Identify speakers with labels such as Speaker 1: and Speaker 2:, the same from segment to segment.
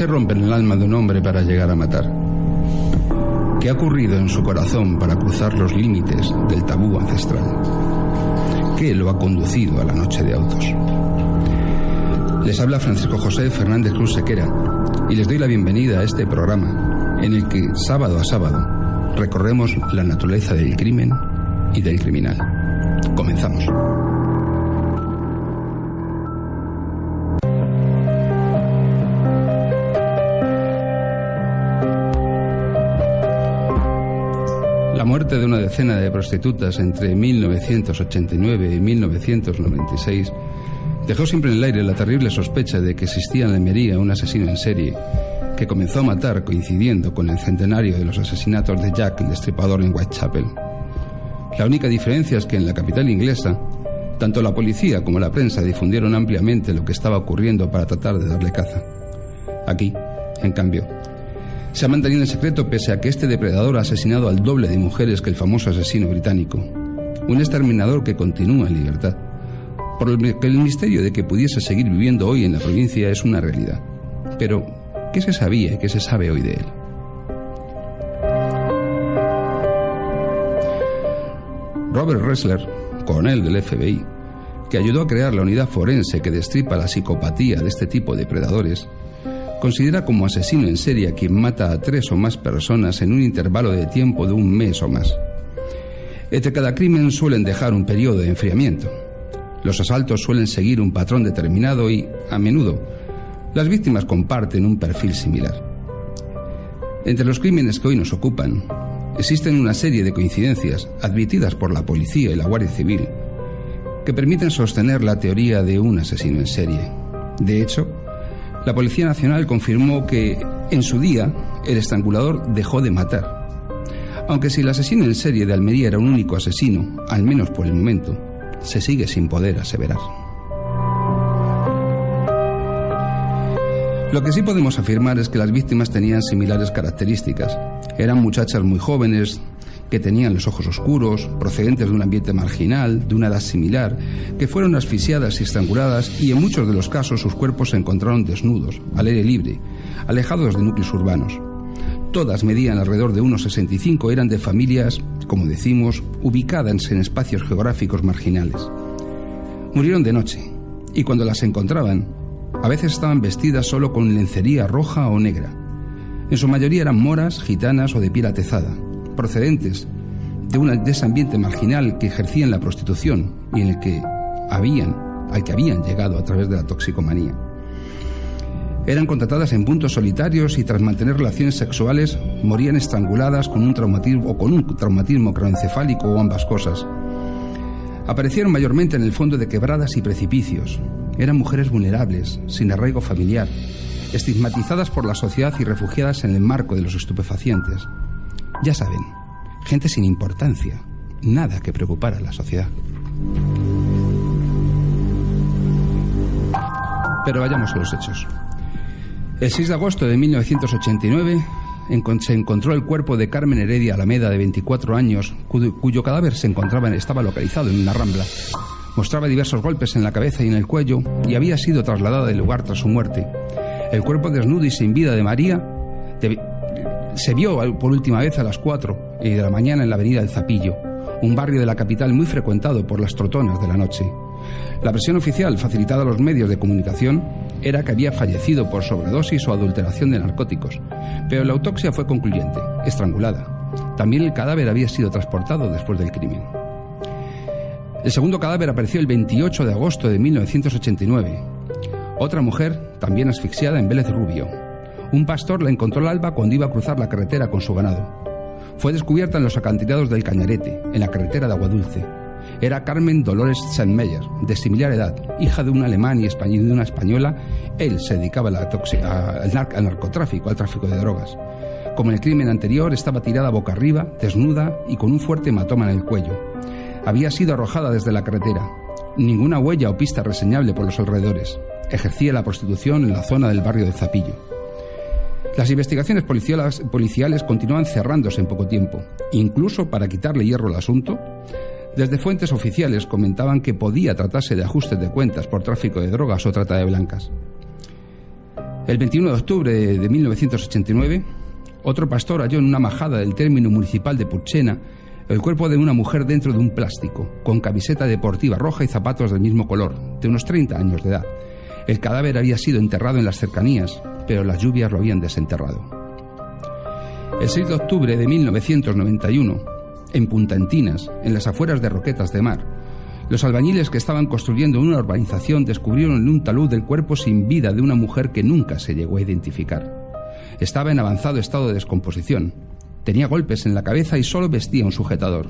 Speaker 1: se rompe en el alma de un hombre para llegar a matar? ¿Qué ha ocurrido en su corazón para cruzar los límites del tabú ancestral? ¿Qué lo ha conducido a la noche de autos? Les habla Francisco José Fernández Cruz Sequera y les doy la bienvenida a este programa en el que, sábado a sábado, recorremos la naturaleza del crimen y del criminal. Comenzamos. La muerte de una decena de prostitutas entre 1989 y 1996 dejó siempre en el aire la terrible sospecha de que existía en Almería un asesino en serie que comenzó a matar coincidiendo con el centenario de los asesinatos de Jack el Destripador en Whitechapel. La única diferencia es que en la capital inglesa, tanto la policía como la prensa difundieron ampliamente lo que estaba ocurriendo para tratar de darle caza. Aquí, en cambio, se ha mantenido en secreto pese a que este depredador ha asesinado al doble de mujeres que el famoso asesino británico. Un exterminador que continúa en libertad, por lo que el misterio de que pudiese seguir viviendo hoy en la provincia es una realidad. Pero, ¿qué se sabía y qué se sabe hoy de él? Robert Ressler, coronel del FBI, que ayudó a crear la unidad forense que destripa la psicopatía de este tipo de predadores, considera como asesino en serie a quien mata a 3 o más personas en un intervalo de tiempo de un mes o más. Entre cada crimen suelen dejar un periodo de enfriamiento. Los asaltos suelen seguir un patrón determinado y, a menudo, las víctimas comparten un perfil similar. Entre los crímenes que hoy nos ocupan, existen una serie de coincidencias admitidas por la policía y la Guardia Civil que permiten sostener la teoría de un asesino en serie. De hecho, la Policía Nacional confirmó que, en su día, el estrangulador dejó de matar. Aunque si el asesino en serie de Almería era un único asesino, al menos por el momento, se sigue sin poder aseverar. Lo que sí podemos afirmar es que las víctimas tenían similares características. Eran muchachas muy jóvenes, que tenían los ojos oscuros, procedentes de un ambiente marginal, de una edad similar, que fueron asfixiadas y estranguladas y en muchos de los casos sus cuerpos se encontraron desnudos, al aire libre, alejados de núcleos urbanos. Todas medían alrededor de 1,65, eran de familias, como decimos, ubicadas en espacios geográficos marginales. Murieron de noche y cuando las encontraban, a veces estaban vestidas solo con lencería roja o negra. En su mayoría eran moras, gitanas o de piel atezada, procedentes de ese ambiente marginal que ejercían la prostitución y en el que al que habían llegado a través de la toxicomanía. Eran contratadas en puntos solitarios y tras mantener relaciones sexuales morían estranguladas con un traumatismo craneoencefálico o ambas cosas. Aparecieron mayormente en el fondo de quebradas y precipicios. Eran mujeres vulnerables, sin arraigo familiar, estigmatizadas por la sociedad y refugiadas en el marco de los estupefacientes. Ya saben, gente sin importancia, nada que preocupara a la sociedad. Pero vayamos a los hechos. El 6 de agosto de 1989 se encontró el cuerpo de Carmen Heredia Alameda, de 24 años, cuyo cadáver estaba localizado en una rambla. Mostraba diversos golpes en la cabeza y en el cuello y había sido trasladada del lugar tras su muerte. El cuerpo desnudo y sin vida de María se vio por última vez a las 4 de la mañana en la avenida del Zapillo, un barrio de la capital muy frecuentado por las trotonas de la noche. La versión oficial, facilitada a los medios de comunicación, era que había fallecido por sobredosis o adulteración de narcóticos, pero la autopsia fue concluyente, estrangulada. También el cadáver había sido transportado después del crimen. El segundo cadáver apareció el 28 de agosto de 1989. Otra mujer, también asfixiada, en Vélez Rubio. Un pastor la encontró al alba cuando iba a cruzar la carretera con su ganado. Fue descubierta en los acantilados del Cañarete, en la carretera de Aguadulce. Era Carmen Dolores Sandmeyer, de similar edad, hija de un alemán y de una española. Él se dedicaba al narcotráfico, al tráfico de drogas. Como en el crimen anterior, estaba tirada boca arriba, desnuda y con un fuerte hematoma en el cuello. Había sido arrojada desde la carretera. Ninguna huella o pista reseñable por los alrededores. Ejercía la prostitución en la zona del barrio del Zapillo. Las investigaciones policiales continúan cerrándose en poco tiempo. Incluso para quitarle hierro al asunto, desde fuentes oficiales comentaban que podía tratarse de ajustes de cuentas por tráfico de drogas o trata de blancas. El 21 de octubre de 1989, otro pastor halló en una majada del término municipal de Purchena el cuerpo de una mujer dentro de un plástico, con camiseta deportiva roja y zapatos del mismo color, de unos 30 años de edad. El cadáver había sido enterrado en las cercanías, pero las lluvias lo habían desenterrado. El 6 de octubre de 1991, en Punta Entinas, en las afueras de Roquetas de Mar, los albañiles que estaban construyendo una urbanización descubrieron en un talud el cuerpo sin vida de una mujer que nunca se llegó a identificar. Estaba en avanzado estado de descomposición. Tenía golpes en la cabeza y solo vestía un sujetador.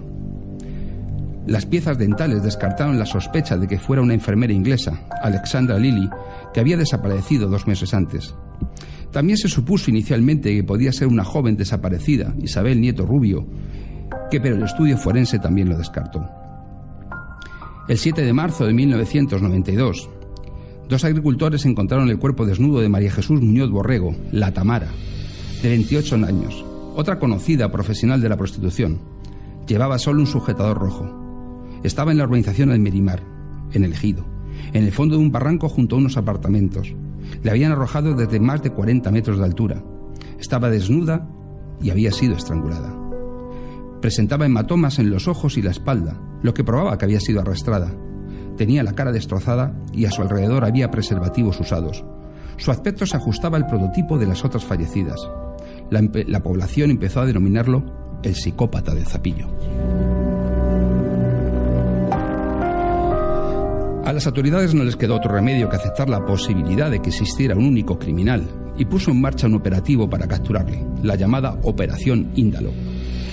Speaker 1: Las piezas dentales descartaron la sospecha de que fuera una enfermera inglesa, Alexandra Lilly, que había desaparecido 2 meses antes. También se supuso inicialmente que podía ser una joven desaparecida, Isabel Nieto Rubio, pero el estudio forense también lo descartó. El 7 de marzo de 1992, 2 agricultores encontraron el cuerpo desnudo de María Jesús Muñoz Borrego, la Tamara, de 28 años, otra conocida profesional de la prostitución. Llevaba solo un sujetador rojo. Estaba en la urbanización El Merimar, en El Ejido, en el fondo de un barranco junto a unos apartamentos. Le habían arrojado desde más de 40 metros de altura. Estaba desnuda y había sido estrangulada. Presentaba hematomas en los ojos y la espalda, lo que probaba que había sido arrastrada. Tenía la cara destrozada y a su alrededor había preservativos usados. Su aspecto se ajustaba al prototipo de las otras fallecidas. La población empezó a denominarlo el psicópata del Zapillo. A las autoridades no les quedó otro remedio que aceptar la posibilidad de que existiera un único criminal y puso en marcha un operativo para capturarle, la llamada Operación Índalo.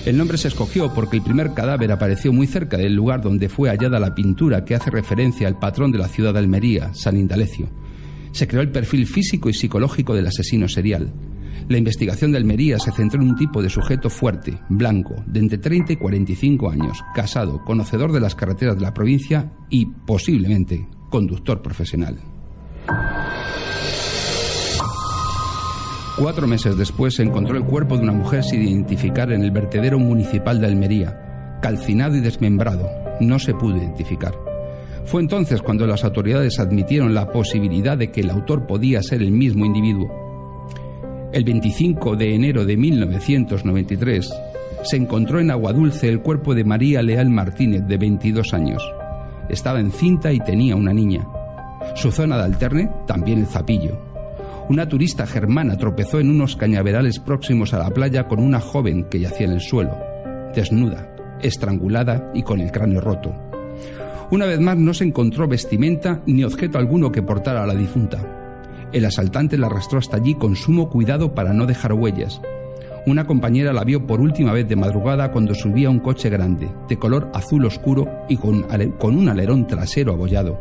Speaker 1: El nombre se escogió porque el primer cadáver apareció muy cerca del lugar donde fue hallada la pintura que hace referencia al patrón de la ciudad de Almería, San Indalecio. Se creó el perfil físico y psicológico del asesino serial. La investigación de Almería se centró en un tipo de sujeto fuerte, blanco, de entre 30 y 45 años, casado, conocedor de las carreteras de la provincia y, posiblemente, conductor profesional. 4 meses después se encontró el cuerpo de una mujer sin identificar en el vertedero municipal de Almería, calcinado y desmembrado. No se pudo identificar. Fue entonces cuando las autoridades admitieron la posibilidad de que el autor podía ser el mismo individuo. El 25 de enero de 1993 se encontró en Aguadulce el cuerpo de María Leal Martínez, de 22 años. Estaba encinta y tenía una niña. Su zona de alterne, también el Zapillo. Una turista germana tropezó en unos cañaverales próximos a la playa con una joven que yacía en el suelo, desnuda, estrangulada y con el cráneo roto. Una vez más no se encontró vestimenta ni objeto alguno que portara a la difunta. El asaltante la arrastró hasta allí con sumo cuidado para no dejar huellas. Una compañera la vio por última vez de madrugada cuando subía a un coche grande, de color azul oscuro y con un alerón trasero abollado.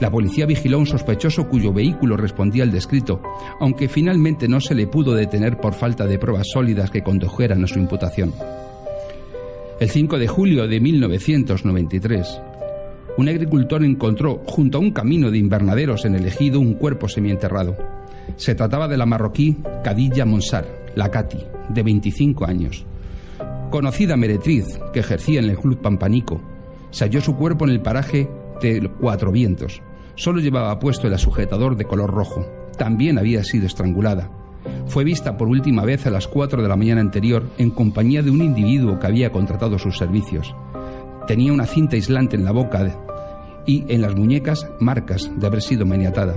Speaker 1: La policía vigiló a un sospechoso cuyo vehículo respondía al descrito, aunque finalmente no se le pudo detener por falta de pruebas sólidas que condujeran a su imputación. El 5 de julio de 1993, un agricultor encontró junto a un camino de invernaderos en El Ejido un cuerpo semienterrado. Se trataba de la marroquí Khadija Monsar, la Cati, de 25 años. Conocida meretriz que ejercía en el Club Pampanico, se halló su cuerpo en el paraje de Cuatro Vientos. Solo llevaba puesto el sujetador de color rojo. También había sido estrangulada. Fue vista por última vez a las 4 de la mañana anterior en compañía de un individuo que había contratado sus servicios. Tenía una cinta aislante en la boca y en las muñecas marcas de haber sido maniatada.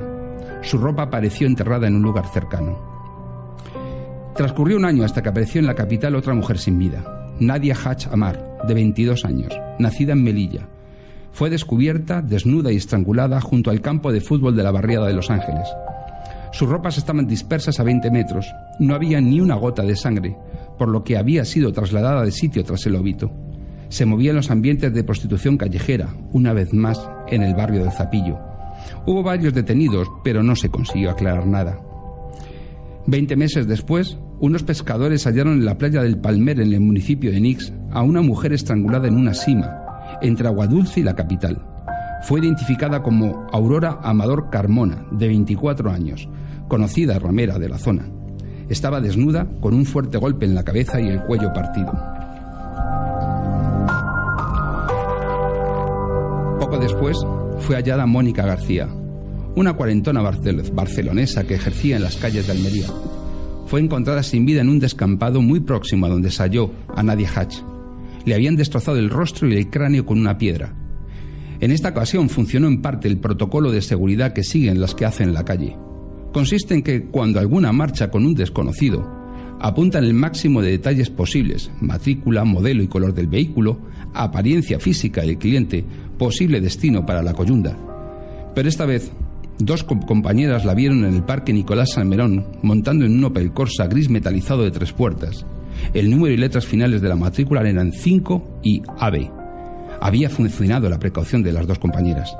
Speaker 1: Su ropa apareció enterrada en un lugar cercano. Transcurrió un año hasta que apareció en la capital otra mujer sin vida, Nadia Haj Amar, de 22 años, nacida en Melilla. Fue descubierta, desnuda y estrangulada junto al campo de fútbol de la barriada de Los Ángeles. Sus ropas estaban dispersas a 20 metros. No había ni una gota de sangre, por lo que había sido trasladada de sitio tras el óbito. Se movía en los ambientes de prostitución callejera, una vez más en el barrio del Zapillo. Hubo varios detenidos, pero no se consiguió aclarar nada. 20 meses después, unos pescadores hallaron en la playa del Palmer, en el municipio de Nix, a una mujer estrangulada en una sima, entre Aguadulce y la capital. Fue identificada como Aurora Amador Carmona, de 24 años, conocida ramera de la zona. Estaba desnuda, con un fuerte golpe en la cabeza y el cuello partido. Poco después, fue hallada Mónica García, una cuarentona barcelonesa que ejercía en las calles de Almería. Fue encontrada sin vida en un descampado muy próximo a donde se halló a Nadia Hach. Le habían destrozado el rostro y el cráneo con una piedra. En esta ocasión funcionó en parte el protocolo de seguridad que siguen las que hacen en la calle. Consiste en que cuando alguna marcha con un desconocido, apuntan el máximo de detalles posibles: matrícula, modelo y color del vehículo, apariencia física del cliente, posible destino para la coyunda. Pero esta vez, dos compañeras la vieron en el Parque Nicolás Salmerón montando en un Opel Corsa gris metalizado de 3 puertas. El número y letras finales de la matrícula eran 5 y AB. Había funcionado la precaución de las dos compañeras.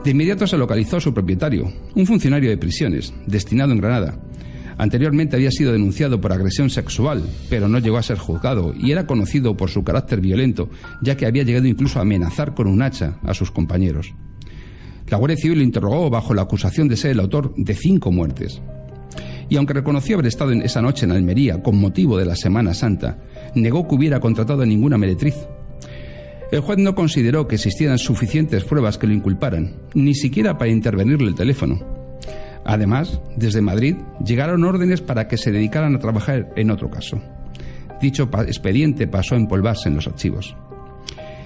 Speaker 1: De inmediato se localizó a su propietario, un funcionario de prisiones, destinado en Granada. Anteriormente había sido denunciado por agresión sexual, pero no llegó a ser juzgado y era conocido por su carácter violento, ya que había llegado incluso a amenazar con un hacha a sus compañeros. La Guardia Civil lo interrogó bajo la acusación de ser el autor de 5 muertes. Y aunque reconoció haber estado en esa noche en Almería con motivo de la Semana Santa, negó que hubiera contratado a ninguna meretriz. El juez no consideró que existieran suficientes pruebas que lo inculparan, ni siquiera para intervenirle el teléfono. Además, desde Madrid llegaron órdenes para que se dedicaran a trabajar en otro caso. Dicho expediente pasó a empolvarse en los archivos.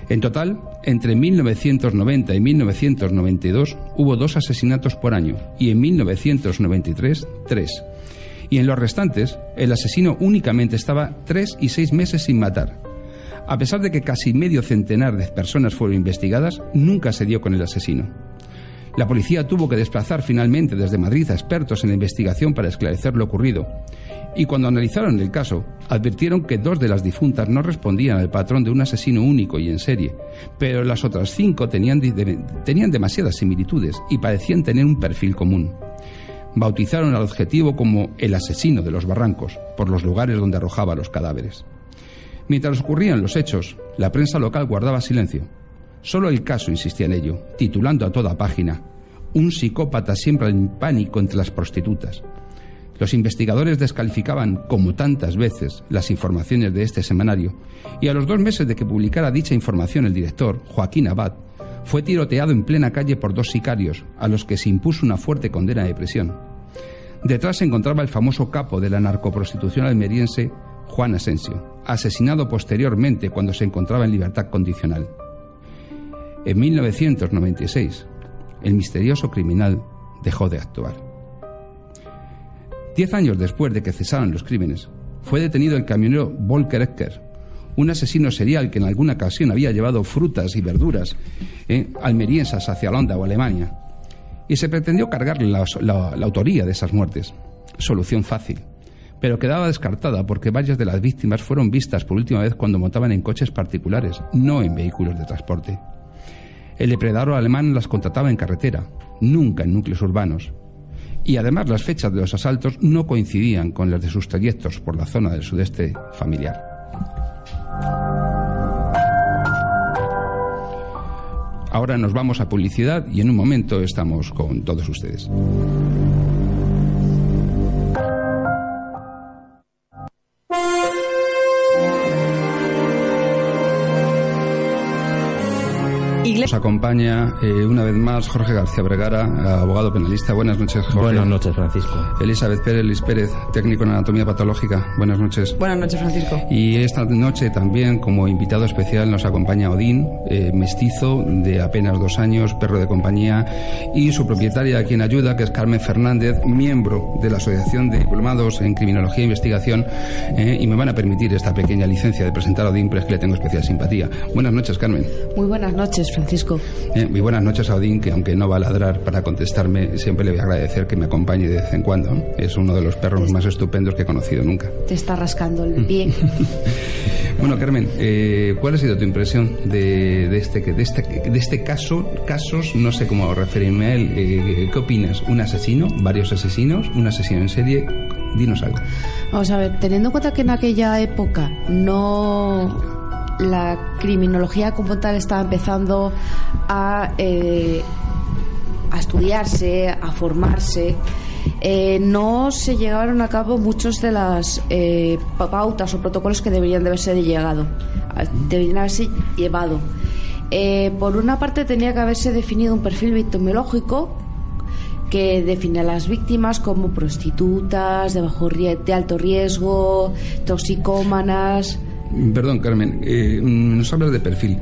Speaker 1: En total, entre 1990 y 1992 hubo 2 asesinatos por año y en 1993, 3. Y en los restantes, el asesino únicamente estaba 3 y 6 meses sin matar. A pesar de que casi medio centenar de personas fueron investigadas, nunca se dio con el asesino. La policía tuvo que desplazar finalmente desde Madrid a expertos en la investigación para esclarecer lo ocurrido. Y cuando analizaron el caso, advirtieron que 2 de las difuntas no respondían al patrón de un asesino único y en serie, pero las otras 5 tenían demasiadas similitudes y parecían tener un perfil común. Bautizaron al objetivo como el asesino de los barrancos, por los lugares donde arrojaba los cadáveres. Mientras ocurrían los hechos, la prensa local guardaba silencio. Solo el caso insistía en ello, titulando a toda página: "Un psicópata siembra el pánico entre las prostitutas". Los investigadores descalificaban, como tantas veces, las informaciones de este semanario, y a los 2 meses de que publicara dicha información el director, Joaquín Abad, fue tiroteado en plena calle por 2 sicarios, a los que se impuso una fuerte condena de prisión. Detrás se encontraba el famoso capo de la narcoprostitución almeriense, Juan Asensio, asesinado posteriormente cuando se encontraba en libertad condicional. En 1996, el misterioso criminal dejó de actuar. 10 años después de que cesaran los crímenes, fue detenido el camionero Volker Ecker, un asesino serial que en alguna ocasión había llevado frutas y verduras almerienses hacia Holanda o Alemania, y se pretendió cargarle la autoría de esas muertes. Solución fácil, pero quedaba descartada porque varias de las víctimas fueron vistas por última vez cuando montaban en coches particulares, no en vehículos de transporte. El depredador alemán las contrataba en carretera, nunca en núcleos urbanos. Y además las fechas de los asaltos no coincidían con las de sus trayectos por la zona del sudeste familiar. Ahora nos vamos a publicidad y en un momento estamos con todos ustedes. Nos acompaña una vez más Jorge García Vergara, abogado penalista. Buenas noches, Jorge.
Speaker 2: Buenas noches, Francisco.
Speaker 1: Elizabeth Pérez, técnico en anatomía patológica. Buenas noches.
Speaker 3: Buenas noches, Francisco.
Speaker 1: Y esta noche también, como invitado especial, nos acompaña Odín, mestizo de apenas 2 años, perro de compañía, y su propietaria, a quien ayuda, que es Carmen Fernández, miembro de la Asociación de Diplomados en Criminología e Investigación, y me van a permitir esta pequeña licencia de presentar a Odín, pero es que le tengo especial simpatía. Buenas noches, Carmen.
Speaker 3: Muy buenas noches, Francisco.
Speaker 1: Muy buenas noches a Odín, que aunque no va a ladrar para contestarme, siempre le voy a agradecer que me acompañe de vez en cuando. Es uno de los perros más estupendos que he conocido nunca.
Speaker 3: Te está rascando el pie.
Speaker 1: Bueno, Carmen, ¿cuál ha sido tu impresión de este casos, no sé cómo referirme a él? ¿Qué opinas? ¿Un asesino? ¿Varios asesinos? ¿Un asesino en serie? Dinos algo.
Speaker 3: Vamos a ver, teniendo en cuenta que en aquella época la criminología como tal estaba empezando a estudiarse, a formarse, no se llevaron a cabo muchos de las pautas o protocolos que deberían de haberse llevado. Por una parte tenía que haberse definido un perfil victimológico que define a las víctimas como prostitutas, de alto riesgo, toxicómanas.
Speaker 1: Perdón, Carmen, nos hablas de perfil.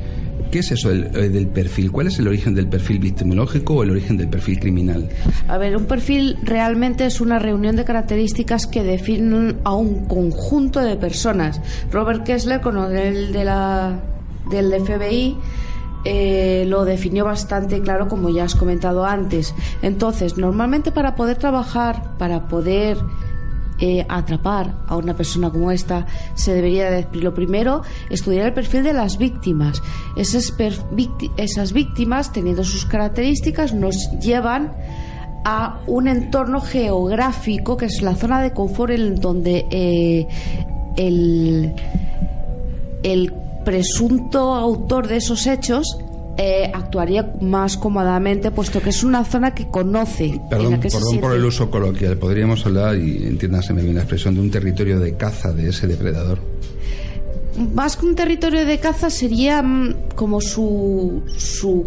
Speaker 1: ¿Qué es eso del perfil? ¿Cuál es el origen del perfil victimológico o el origen del perfil criminal?
Speaker 3: A ver, un perfil realmente es una reunión de características que definen a un conjunto de personas. Robert Kessler, coronel del FBI, lo definió bastante claro, como ya has comentado antes. Entonces, normalmente para poder trabajar, para poder atrapar a una persona como esta, se debería decir, lo primero, estudiar el perfil de las víctimas. Esas víctimas, teniendo sus características, nos llevan a un entorno geográfico que es la zona de confort, en donde el presunto autor de esos hechos actuaría más cómodamente, puesto que es una zona que conoce.
Speaker 1: Perdón por el uso coloquial. Podríamos hablar, y entiéndaseme bien la expresión, de un territorio de caza de ese depredador.
Speaker 3: Más que un territorio de caza, sería como su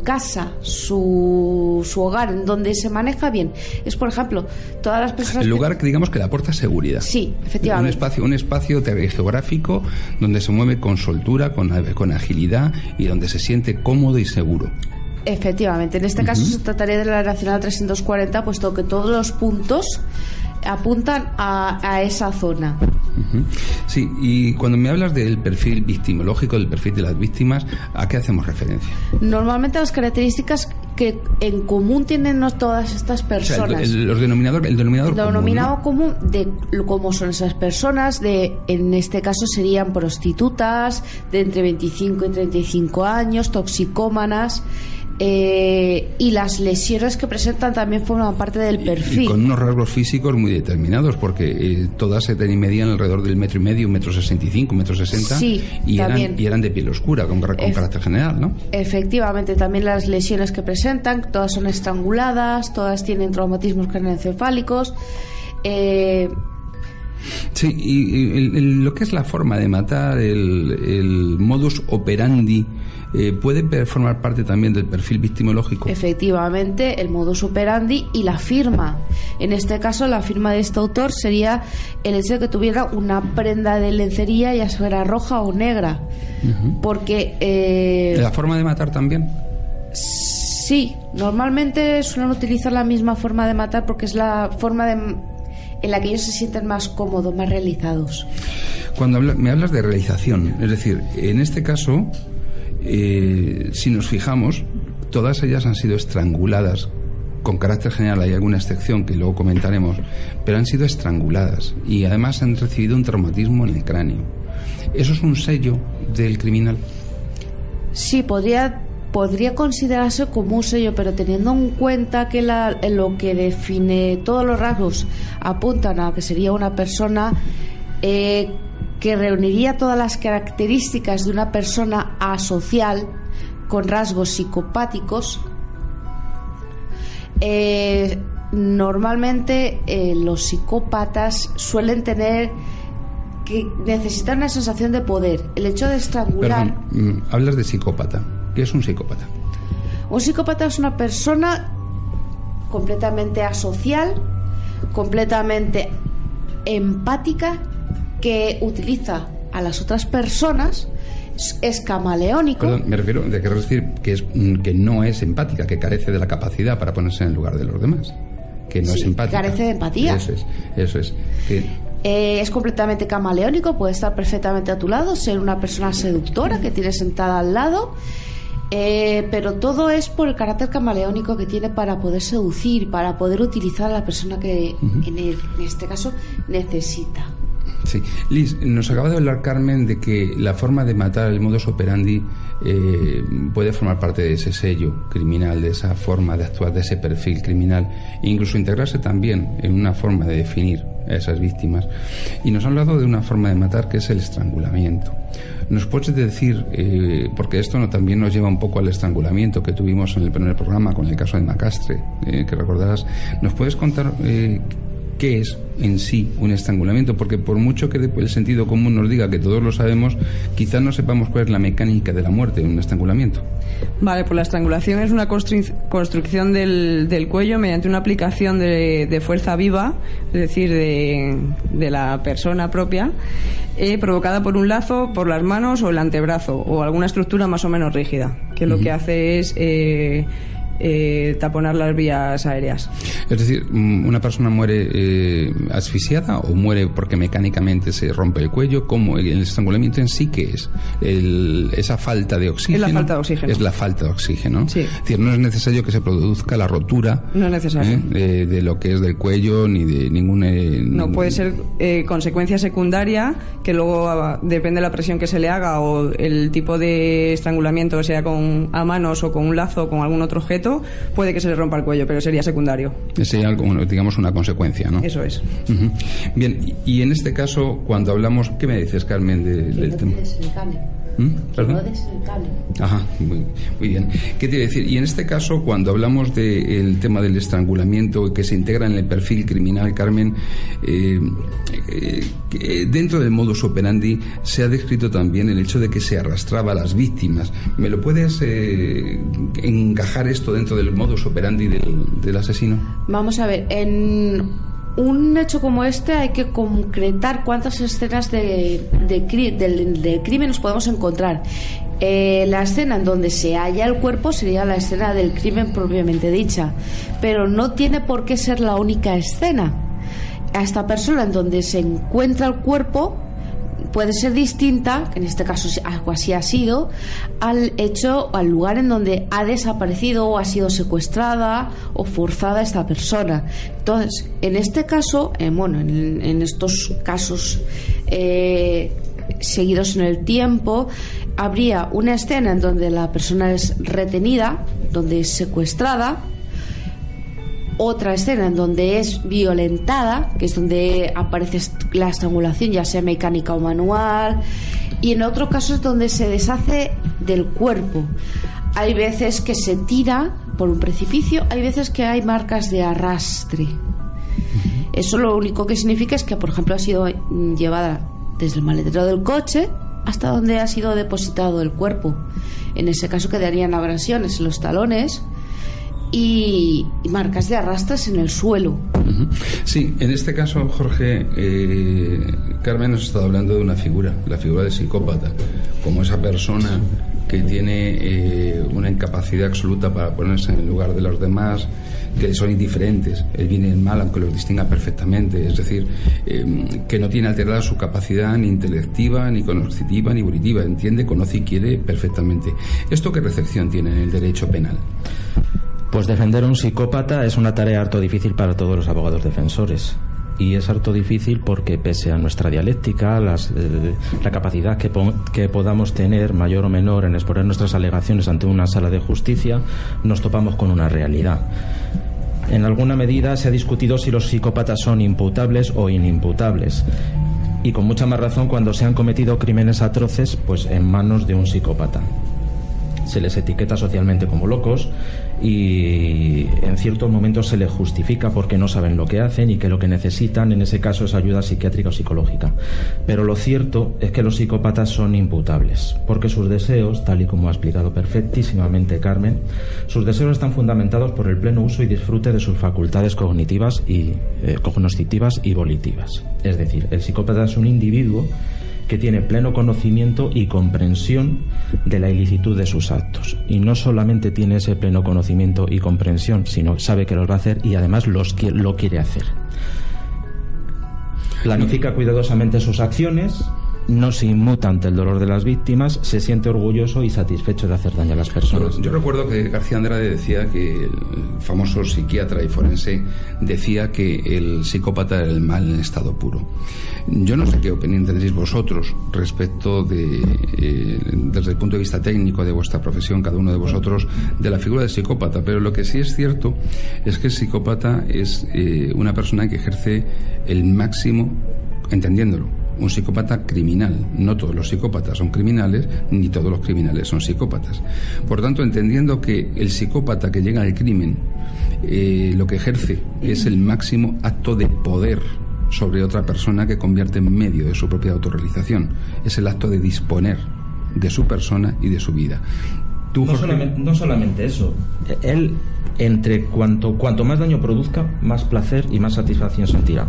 Speaker 3: casa, su hogar, en donde se maneja bien. Es, por ejemplo, todas las personas...
Speaker 1: El lugar que digamos que le aporta seguridad.
Speaker 3: Sí, efectivamente.
Speaker 1: Un espacio geográfico donde se mueve con soltura, con agilidad, y donde se siente cómodo y seguro.
Speaker 3: Efectivamente. En este caso se trataría de la Nacional 340, puesto que todos los puntos apuntan a esa zona.
Speaker 1: Sí, y cuando me hablas del perfil victimológico, del perfil de las víctimas, ¿a qué hacemos referencia?
Speaker 3: Normalmente las características que en común tienen todas estas personas.
Speaker 1: O sea, el denominador
Speaker 3: común de cómo son esas personas, en este caso serían prostitutas de entre 25 y 35 años, toxicómanas. Y las lesiones que presentan también forman parte del perfil.
Speaker 1: Y con unos rasgos físicos muy determinados, porque todas se medían alrededor del 1,5 m, 1,65 m, 1,60 m,
Speaker 3: sí,
Speaker 1: y eran de piel oscura, con carácter general, ¿no? Efectivamente,
Speaker 3: también las lesiones que presentan, todas son estranguladas, todas tienen traumatismos craneoencefálicos.
Speaker 1: Sí, y lo que es la forma de matar, el modus operandi, puede formar parte también del perfil victimológico.
Speaker 3: Efectivamente, el modus operandi y la firma. En este caso, la firma de este autor sería el hecho de que tuviera una prenda de lencería, ya fuera roja o negra. Porque
Speaker 1: ¿la forma de matar también?
Speaker 3: Sí, normalmente suelen utilizar la misma forma de matar, porque es la forma en la que ellos se sienten más cómodos, más realizados.
Speaker 1: Cuando me hablas de realización, es decir, en este caso, si nos fijamos, todas ellas han sido estranguladas. Con carácter general hay alguna excepción que luego comentaremos, pero han sido estranguladas y además han recibido un traumatismo en el cráneo. ¿Eso es un sello del criminal?
Speaker 3: Sí, podría considerarse como un sello, pero teniendo en cuenta que lo que define todos los rasgos apuntan a que sería una persona que reuniría todas las características de una persona asocial con rasgos psicopáticos. Normalmente los psicópatas suelen necesitar una sensación de poder. El hecho de estrangular...
Speaker 1: Perdón, hablas de psicópata. ¿Qué es un psicópata?
Speaker 3: Un psicópata es una persona completamente asocial, completamente empática, que utiliza a las otras personas, es camaleónico.
Speaker 1: Perdón, me refiero, quiero decir que no es empática, que carece de la capacidad para ponerse en el lugar de los demás, que no es empática.
Speaker 3: Carece de empatía.
Speaker 1: Eso es.
Speaker 3: Es completamente camaleónico, puede estar perfectamente a tu lado, ser una persona seductora que tienes sentada al lado, pero todo es por el carácter camaleónico que tiene para poder seducir, para poder utilizar a la persona que en este caso necesita.
Speaker 1: Sí. Liz, nos acaba de hablar Carmen de que la forma de matar, el modus operandi, puede formar parte de ese sello criminal, de esa forma de actuar, de ese perfil criminal, e incluso integrarse también en una forma de definir a esas víctimas. Y nos ha hablado de una forma de matar que es el estrangulamiento. ¿Nos puedes decir, porque esto también nos lleva un poco al estrangulamiento que tuvimos en el primer programa con el caso de Macastre, que recordarás, ¿nos puedes contar qué es en sí un estrangulamiento, porque por mucho que el sentido común nos diga que todos lo sabemos, quizás no sepamos cuál es la mecánica de la muerte en un estrangulamiento.
Speaker 2: Vale, pues la estrangulación es una construcción del cuello mediante una aplicación de fuerza viva, es decir, de la persona propia, provocada por un lazo, por las manos o el antebrazo, o alguna estructura más o menos rígida, que lo que hace es taponar las vías aéreas.
Speaker 1: Es decir, ¿una persona muere asfixiada o muere porque mecánicamente se rompe el cuello? ¿Cómo? ¿El estrangulamiento en sí qué es? ¿Esa falta de oxígeno?
Speaker 2: Es la falta de oxígeno.
Speaker 1: Es la falta de oxígeno.
Speaker 2: Sí.
Speaker 1: Es decir, no es necesario que se produzca la rotura,
Speaker 2: no es necesario,
Speaker 1: de lo que es del cuello ni de ningún...
Speaker 2: no, puede ser consecuencia secundaria, que luego depende de la presión que se le haga o el tipo de estrangulamiento, sea a manos o con un lazo o con algún otro objeto, puede que se le rompa el cuello, pero sería secundario.
Speaker 1: Sería algo, digamos, una consecuencia, ¿no?
Speaker 2: Eso es.
Speaker 1: Uh-huh. Bien, y en este caso, cuando hablamos... ¿Qué me dices, Carmen, del tema? ¿Perdón? Ajá, muy bien. ¿Qué te iba a decir? Y en este caso, cuando hablamos del tema del estrangulamiento que se integra en el perfil criminal, Carmen, dentro del modus operandi se ha descrito también el hecho de que se arrastraba a las víctimas. ¿Me lo puedes encajar esto dentro del modus operandi del asesino? Vamos a ver,
Speaker 3: en un hecho como este hay que concretar cuántas escenas del crimen nos podemos encontrar. La escena en donde se halla el cuerpo sería la escena del crimen propiamente dicha, pero no tiene por qué ser la única escena. A esta persona en donde se encuentra el cuerpo puede ser distinta, que en este caso algo así ha sido, al lugar en donde ha desaparecido o ha sido secuestrada o forzada esta persona. Entonces, en este caso, en estos casos seguidos en el tiempo, habría una escena en donde la persona es retenida, donde es secuestrada, otra escena en donde es violentada, que es donde aparece la estrangulación, ya sea mecánica o manual, y en otro caso es donde se deshace del cuerpo. Hay veces que se tira por un precipicio, hay veces que hay marcas de arrastre. Eso lo único que significa es que, por ejemplo, ha sido llevada desde el maletero del coche hasta donde ha sido depositado el cuerpo. En ese caso quedarían abrasiones en los talones y marcas de arrastres en el suelo.
Speaker 1: Sí, en este caso, Jorge, Carmen nos ha estado hablando de una figura, la figura del psicópata, como esa persona que tiene una incapacidad absoluta para ponerse en el lugar de los demás, que son indiferentes, el bien y el mal, aunque los distinga perfectamente, es decir, que no tiene alterada su capacidad ni intelectiva, ni cognitiva, ni volitiva, entiende, conoce y quiere perfectamente. ¿Esto qué recepción tiene en el derecho penal?
Speaker 4: Pues defender a un psicópata es una tarea harto difícil para todos los abogados defensores. Y es harto difícil porque, pese a nuestra dialéctica, la capacidad que podamos tener, mayor o menor, en exponer nuestras alegaciones ante una sala de justicia, nos topamos con una realidad. En alguna medida se ha discutido si los psicópatas son imputables o inimputables. Y con mucha más razón cuando se han cometido crímenes atroces, pues en manos de un psicópata. Se les etiqueta socialmente como locos y en ciertos momentos se les justifica porque no saben lo que hacen y que lo que necesitan en ese caso es ayuda psiquiátrica o psicológica. Pero lo cierto es que los psicópatas son imputables porque sus deseos, tal y como ha explicado perfectísimamente Carmen, sus deseos están fundamentados por el pleno uso y disfrute de sus facultades cognitivas y cognoscitivas y volitivas. Es decir, el psicópata es un individuo que tiene pleno conocimiento y comprensión de la ilicitud de sus actos. Y no solamente tiene ese pleno conocimiento y comprensión, sino sabe que los va a hacer y además lo quiere hacer. Planifica cuidadosamente sus acciones, no se inmuta ante el dolor de las víctimas, se siente orgulloso y satisfecho de hacer daño a las personas.
Speaker 1: Yo recuerdo que García Andrade decía que el famoso psiquiatra y forense decía que el psicópata era el mal en estado puro. Yo no sé qué opinión tendréis vosotros respecto desde el punto de vista técnico de vuestra profesión, cada uno de vosotros, de la figura del psicópata, pero lo que sí es cierto es que el psicópata es una persona que ejerce el máximo, entendiéndolo, un psicópata criminal. No todos los psicópatas son criminales, ni todos los criminales son psicópatas. Por tanto, entendiendo que el psicópata que llega al crimen lo que ejerce es el máximo acto de poder sobre otra persona que convierte en medio de su propia autorrealización. Es el acto de disponer de su persona y de su vida.
Speaker 4: No solamente eso. Él, cuanto más daño produzca, más placer y más satisfacción sentirá.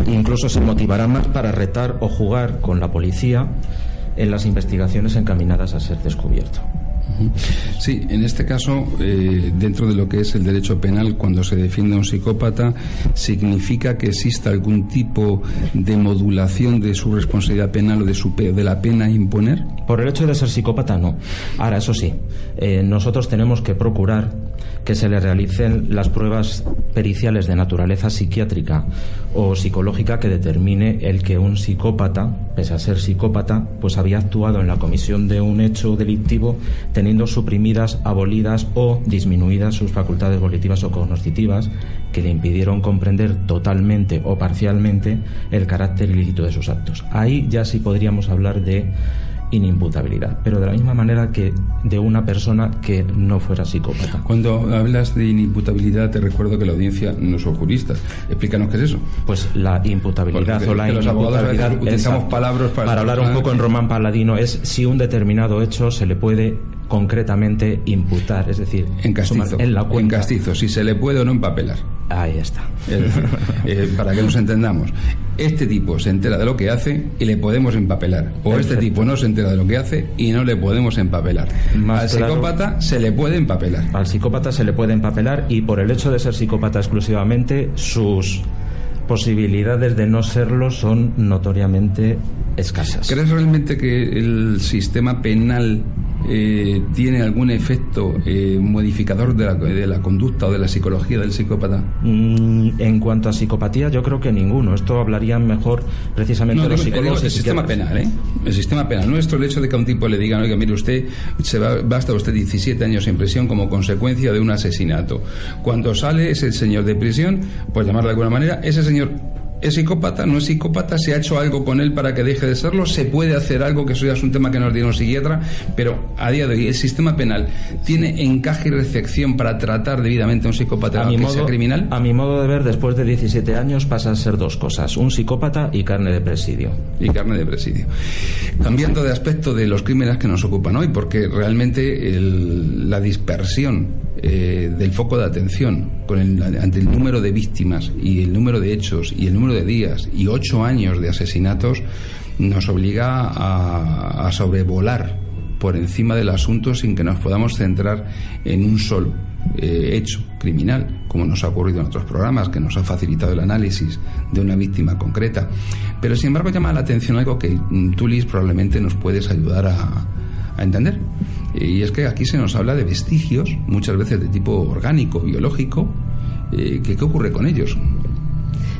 Speaker 4: Incluso se motivará más para retar o jugar con la policía en las investigaciones encaminadas a ser descubierto.
Speaker 1: Sí, en este caso, dentro de lo que es el derecho penal, cuando se defiende a un psicópata, significa que exista algún tipo de modulación de su responsabilidad penal o de la pena a imponer.
Speaker 4: Por el hecho de ser psicópata, no. Ahora, eso sí, nosotros tenemos que procurar que se le realicen las pruebas periciales de naturaleza psiquiátrica o psicológica que determine el que un psicópata, pese a ser psicópata, pues había actuado en la comisión de un hecho delictivo teniendo suprimidas, abolidas o disminuidas sus facultades volitivas o cognitivas que le impidieron comprender totalmente o parcialmente el carácter ilícito de sus actos. Ahí ya sí podríamos hablar de inimputabilidad, pero de la misma manera que de una persona que no fuera psicópata.
Speaker 1: Cuando hablas de inimputabilidad, te recuerdo que la audiencia no son juristas. Explícanos qué es eso.
Speaker 4: Pues la imputabilidad
Speaker 1: porque
Speaker 4: o la
Speaker 1: los
Speaker 4: inimputabilidad,
Speaker 1: abogados utilizamos palabras
Speaker 4: para hablar un poco en román paladino, es si un determinado hecho se le puede concretamente imputar, es decir,
Speaker 1: en castizo, en castizo, si se le puede o no empapelar.
Speaker 4: Ahí está.
Speaker 1: Es decir, para que nos entendamos, este tipo se entera de lo que hace y le podemos empapelar, o perfecto, este tipo no se entera de lo que hace y no le podemos empapelar. Al psicópata se le puede empapelar.
Speaker 4: Al psicópata se le puede empapelar, y por el hecho de ser psicópata exclusivamente, sus posibilidades de no serlo son notoriamente escasas.
Speaker 1: ¿Crees realmente que el sistema penal tiene algún efecto modificador de la conducta o de la psicología del psicópata?
Speaker 4: En cuanto a psicopatía, yo creo que ninguno. Esto hablarían mejor precisamente los psicólogos.
Speaker 1: El sistema penal, el sistema penal nuestro, el hecho de que a un tipo le digan, oiga, mire usted, va a estar usted 17 años en prisión como consecuencia de un asesinato. Cuando sale ese señor de prisión, por llamarlo de alguna manera, ese señor ¿es psicópata? ¿No es psicópata? ¿Se ha hecho algo con él para que deje de serlo? ¿Se puede hacer algo? Que eso ya es un tema que nos dirá un psiquiatra. Pero a día de hoy, ¿el sistema penal tiene encaje y recepción para tratar debidamente a un psicópata que sea criminal?
Speaker 4: A mi modo de ver, después de 17 años pasa a ser dos cosas: un psicópata y carne de presidio.
Speaker 1: Cambiando de aspecto de los crímenes que nos ocupan hoy, porque realmente la dispersión del foco de atención ante el número de víctimas y el número de hechos y el número de días y 8 años de asesinatos nos obliga a sobrevolar por encima del asunto sin que nos podamos centrar en un solo hecho criminal, como nos ha ocurrido en otros programas, que nos ha facilitado el análisis de una víctima concreta. Pero sin embargo llama la atención algo que tú, Liz, probablemente nos puedes ayudar a entender. Y es que aquí se nos habla de vestigios, muchas veces de tipo orgánico, biológico. ¿Qué ocurre con ellos?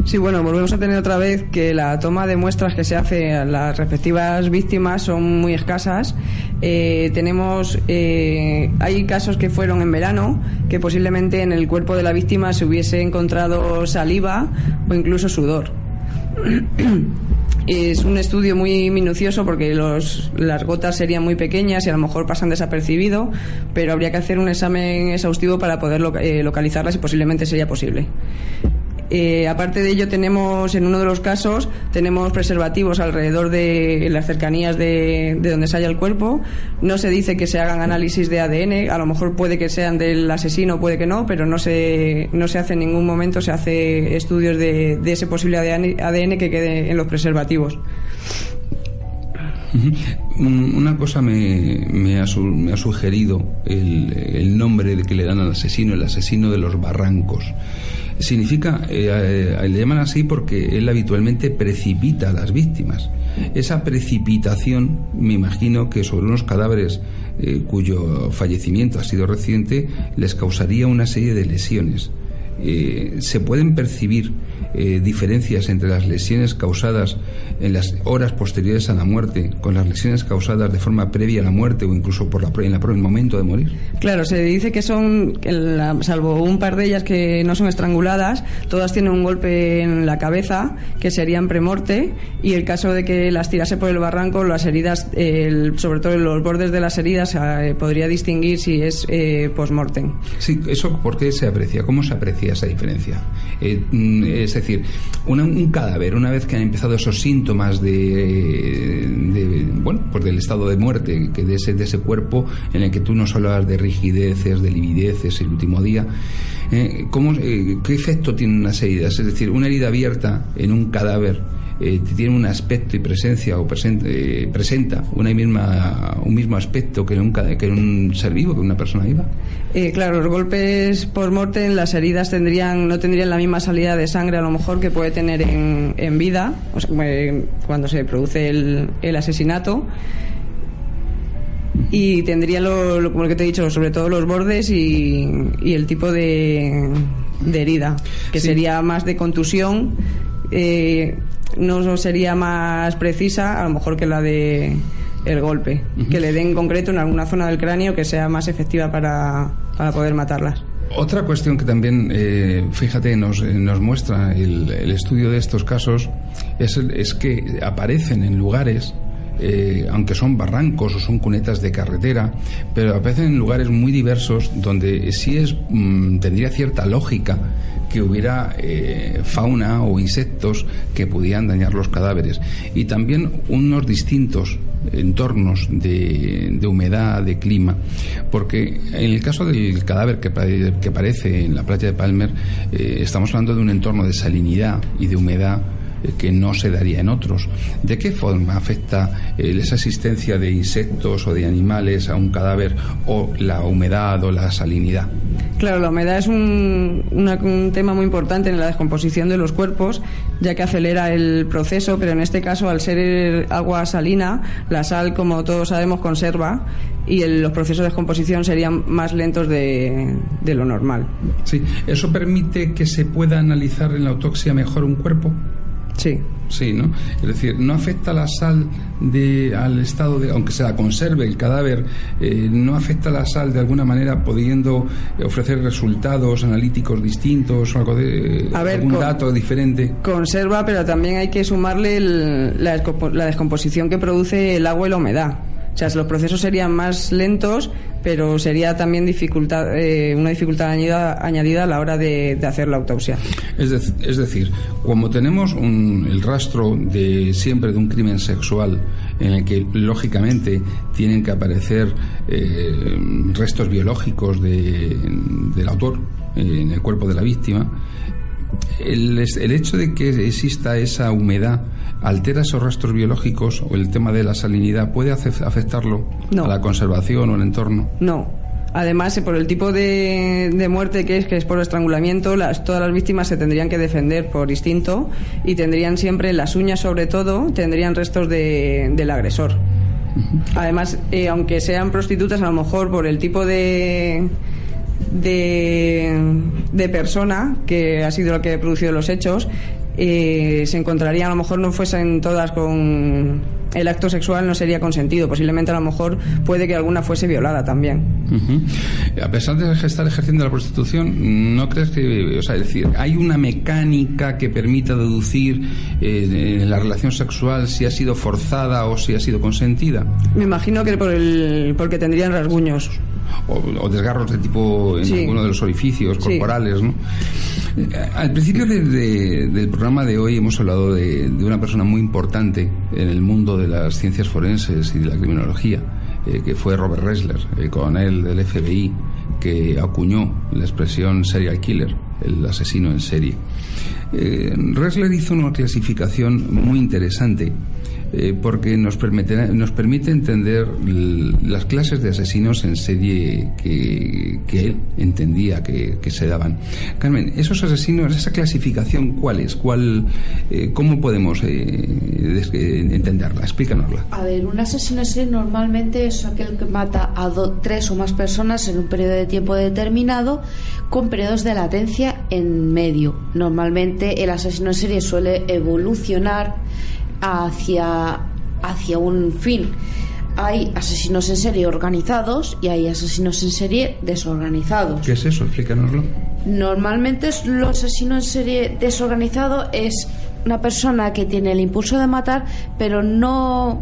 Speaker 2: Sí, bueno, volvemos a tener otra vez que la toma de muestras que se hace a las respectivas víctimas son muy escasas. Hay casos que fueron en verano, que posiblemente en el cuerpo de la víctima se hubiese encontrado saliva o incluso sudor. Es un estudio muy minucioso porque las gotas serían muy pequeñas y a lo mejor pasan desapercibido, pero habría que hacer un examen exhaustivo para poder localizarlas y posiblemente sería posible. Aparte de ello, en uno de los casos tenemos preservativos alrededor de las cercanías de donde se halla el cuerpo. No se dice que se hagan análisis de ADN, a lo mejor puede que sean del asesino, puede que no, pero no se hace en ningún momento, se hace estudios de ese posible ADN que quede en los preservativos.
Speaker 1: Una cosa me ha sugerido el nombre que le dan al asesino, el asesino de los barrancos. Significa, le llaman así porque él habitualmente precipita a las víctimas. Esa precipitación, me imagino que sobre unos cadáveres cuyo fallecimiento ha sido reciente, les causaría una serie de lesiones. ¿se pueden percibir diferencias entre las lesiones causadas en las horas posteriores a la muerte con las lesiones causadas de forma previa a la muerte o incluso por el momento de morir?
Speaker 2: Claro, se dice que son, salvo un par de ellas que no son estranguladas, todas tienen un golpe en la cabeza que serían premorte, y el caso de que las tirase por el barranco, las heridas, sobre todo en los bordes de las heridas, podría distinguir si es post-mortem.
Speaker 1: Sí, ¿eso por qué se aprecia? ¿Cómo se aprecia esa diferencia? Es decir, un cadáver, una vez que han empezado esos síntomas pues del estado de muerte, que de ese cuerpo en el que tú nos hablabas de rigideces, de livideces el último día, ¿qué efecto tienen unas heridas? Es decir, una herida abierta en un cadáver tiene un aspecto y presencia o presenta un mismo aspecto que en un ser vivo, que en una persona viva.
Speaker 2: Claro, los golpes por muerte en las heridas no tendrían la misma salida de sangre a lo mejor que puede tener en vida, o sea, cuando se produce el asesinato, y tendría como que te he dicho, sobre todo los bordes y el tipo de herida, que sí, sería más de contusión, no sería más precisa a lo mejor que la de el golpe, que le den en concreto en alguna zona del cráneo que sea más efectiva para poder matarlas.
Speaker 1: Otra cuestión que también, fíjate, nos muestra el estudio de estos casos es que aparecen en lugares, aunque son barrancos o son cunetas de carretera, pero aparecen en lugares muy diversos donde sí tendría cierta lógica que hubiera fauna o insectos que pudieran dañar los cadáveres, y también unos distintos entornos de humedad, de clima, porque en el caso del cadáver que aparece en la playa de Palmer, estamos hablando de un entorno de salinidad y de humedad que no se daría en otros. ¿De qué forma afecta esa existencia de insectos o de animales a un cadáver, o la humedad o la salinidad?
Speaker 2: Claro, la humedad es un tema muy importante en la descomposición de los cuerpos, ya que acelera el proceso, pero en este caso, al ser agua salina, la sal, como todos sabemos, conserva, y los procesos de descomposición serían más lentos de lo normal.
Speaker 1: Sí, ¿eso permite que se pueda analizar en la autopsia mejor un cuerpo?
Speaker 2: Sí.
Speaker 1: Sí, ¿no? Es decir, no afecta la sal al estado aunque se la conserve el cadáver, no afecta la sal de alguna manera, pudiendo ofrecer resultados analíticos distintos o algún dato diferente.
Speaker 2: Conserva, pero también hay que sumarle la descomposición que produce el agua y la humedad. O sea, los procesos serían más lentos, pero sería también una dificultad añadida a la hora de hacer la autopsia.
Speaker 1: Es decir, como tenemos el rastro siempre de un crimen sexual, en el que lógicamente tienen que aparecer restos biológicos del autor en el cuerpo de la víctima, el hecho de que exista esa humedad altera esos rastros biológicos, o el tema de la salinidad puede afectarlo a la conservación o el entorno.
Speaker 2: No. Además, por el tipo de muerte que es por estrangulamiento, todas las víctimas se tendrían que defender por instinto, y tendrían siempre, las uñas sobre todo, tendrían restos del agresor. Además, aunque sean prostitutas, a lo mejor por el tipo de persona que ha sido la que ha producido los hechos, se encontrarían, a lo mejor no fuesen todas con el acto sexual, no sería consentido, posiblemente a lo mejor puede que alguna fuese violada también.
Speaker 1: A pesar de estar ejerciendo la prostitución, ¿no crees que, es decir, hay una mecánica que permita deducir en la relación sexual si ha sido forzada o si ha sido consentida?
Speaker 2: Me imagino que porque tendrían rasguños
Speaker 1: o desgarros de tipo en alguno de los orificios corporales, ¿no? Al principio del programa de hoy hemos hablado de una persona muy importante en el mundo de las ciencias forenses y de la criminología, que fue Robert Ressler, el coronel del FBI, que acuñó la expresión serial killer, el asesino en serie. Ressler hizo una clasificación muy interesante, porque nos permite entender las clases de asesinos en serie que él entendía que se daban. Carmen, esos asesinos, esa clasificación, ¿cuál es? ¿Cómo podemos entenderla? Explícanosla.
Speaker 3: A ver, un asesino en serie normalmente es aquel que mata a 3 o más personas en un periodo de tiempo determinado, con periodos de latencia inteligencia en medio. Normalmente el asesino en serie suele evolucionar hacia un fin. Hay asesinos en serie organizados y hay asesinos en serie desorganizados.
Speaker 1: ¿Qué es eso? Explícanoslo.
Speaker 3: Normalmente los asesinos en serie desorganizado es una persona que tiene el impulso de matar, pero no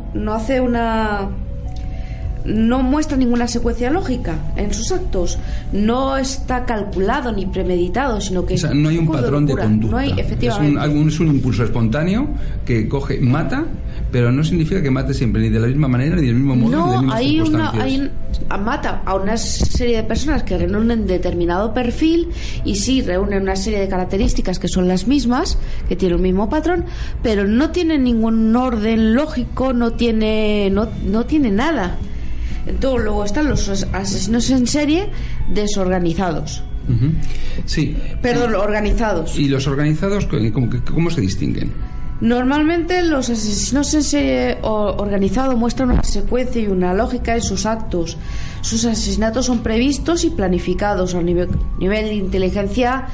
Speaker 3: muestra ninguna secuencia lógica en sus actos. No está calculado ni premeditado, sino que...
Speaker 1: O sea, no hay un patrón de conducta.
Speaker 3: No hay, efectivamente.
Speaker 1: Es un impulso espontáneo que coge, mata, pero no significa que mate siempre ni de la misma manera, ni del mismo modo, ni de las mismas circunstancias.
Speaker 3: Mata a una serie de personas que reúnen determinado perfil y sí, reúnen una serie de características que son las mismas, que tienen un mismo patrón, pero no tiene ningún orden lógico, no tiene nada. Entonces, luego están los asesinos en serie desorganizados.
Speaker 1: Uh-huh. Sí.
Speaker 3: Perdón, organizados.
Speaker 1: ¿Y los organizados cómo se distinguen?
Speaker 3: Normalmente los asesinos en serie organizados muestran una secuencia y una lógica en sus actos. Sus asesinatos son previstos y planificados a un nivel de inteligencia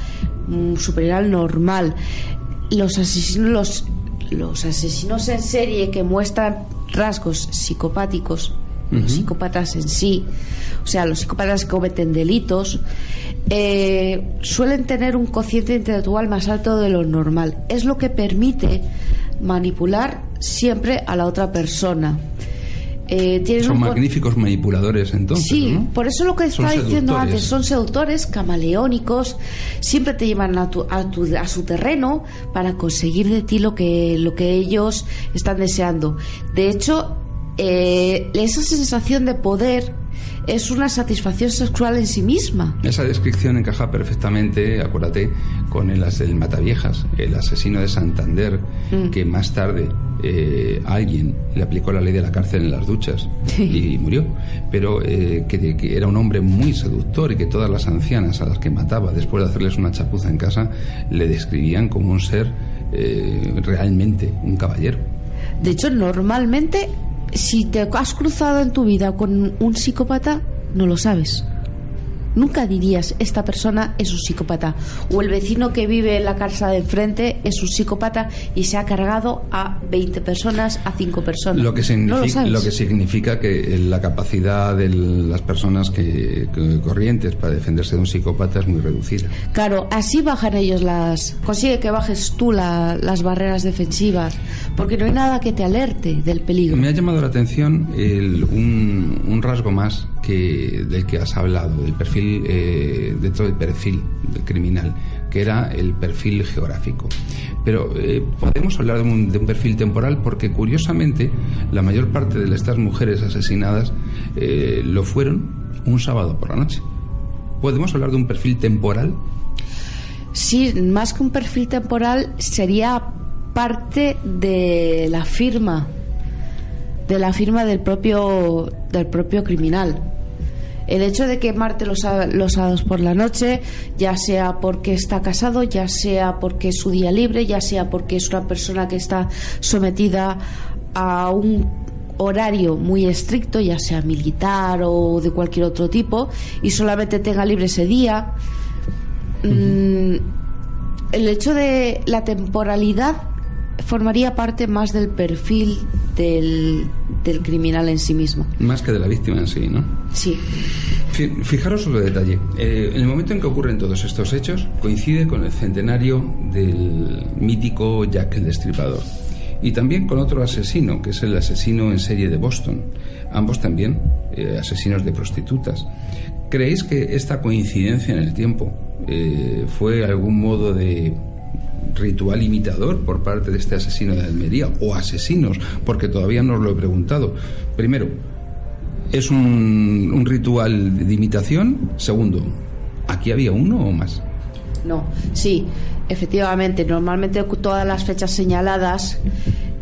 Speaker 3: superior al normal. Los asesinos en serie que muestran rasgos psicopáticos, los psicópatas en sí, o sea, los psicópatas que cometen delitos, suelen tener un cociente intelectual más alto de lo normal. Es lo que permite manipular siempre a la otra persona.
Speaker 1: Son magníficos manipuladores, entonces.
Speaker 3: Sí,
Speaker 1: ¿no?
Speaker 3: Por eso lo que estaba diciendo antes, son seductores, camaleónicos, siempre te llevan a su terreno para conseguir de ti lo que ellos están deseando. De hecho, esa sensación de poder es una satisfacción sexual en sí misma.
Speaker 1: Esa descripción encaja perfectamente, acuérdate, con el Mataviejas, el asesino de Santander, que más tarde alguien le aplicó la ley de la cárcel en las duchas y murió, pero que era un hombre muy seductor y que todas las ancianas a las que mataba después de hacerles una chapuza en casa le describían como un ser realmente un caballero.
Speaker 3: De hecho, normalmente, si te has cruzado en tu vida con un psicópata, no lo sabes. Nunca dirías, esta persona es un psicópata. O el vecino que vive en la casa de enfrente es un psicópata y se ha cargado a 20 personas, a 5 personas.
Speaker 1: Lo que significa que la capacidad de las personas corrientes para defenderse de un psicópata es muy reducida.
Speaker 3: Claro, así bajan ellos consigue que bajes tú las barreras defensivas, porque no hay nada que te alerte del peligro.
Speaker 1: Me ha llamado la atención un rasgo más del que has hablado, del perfil dentro del perfil del criminal, que era el perfil geográfico. Pero podemos hablar de un perfil temporal, porque curiosamente la mayor parte de estas mujeres asesinadas lo fueron un sábado por la noche. ¿Podemos hablar de un perfil temporal?
Speaker 3: Sí, más que un perfil temporal, sería parte de la firma del propio criminal. El hecho de quemarte los sábados por la noche, ya sea porque está casado, ya sea porque es su día libre, ya sea porque es una persona que está sometida a un horario muy estricto, ya sea militar o de cualquier otro tipo, y solamente tenga libre ese día. El hecho de la temporalidad formaría parte más del perfil del criminal en sí mismo.
Speaker 1: Más que de la víctima en sí, ¿no?
Speaker 3: Sí.
Speaker 1: Fijaros otro detalle. En el momento en que ocurren todos estos hechos, coincide con el centenario del mítico Jack el Destripador. Y también con otro asesino, que es el asesino en serie de Boston. Ambos también asesinos de prostitutas. ¿Creéis que esta coincidencia en el tiempo fue algún modo de ritual imitador por parte de este asesino de Almería, o asesinos? Porque todavía no os lo he preguntado. Primero, ¿es un ritual de imitación? Segundo, ¿aquí había uno o más?
Speaker 3: No, sí, efectivamente, normalmente todas las fechas señaladas,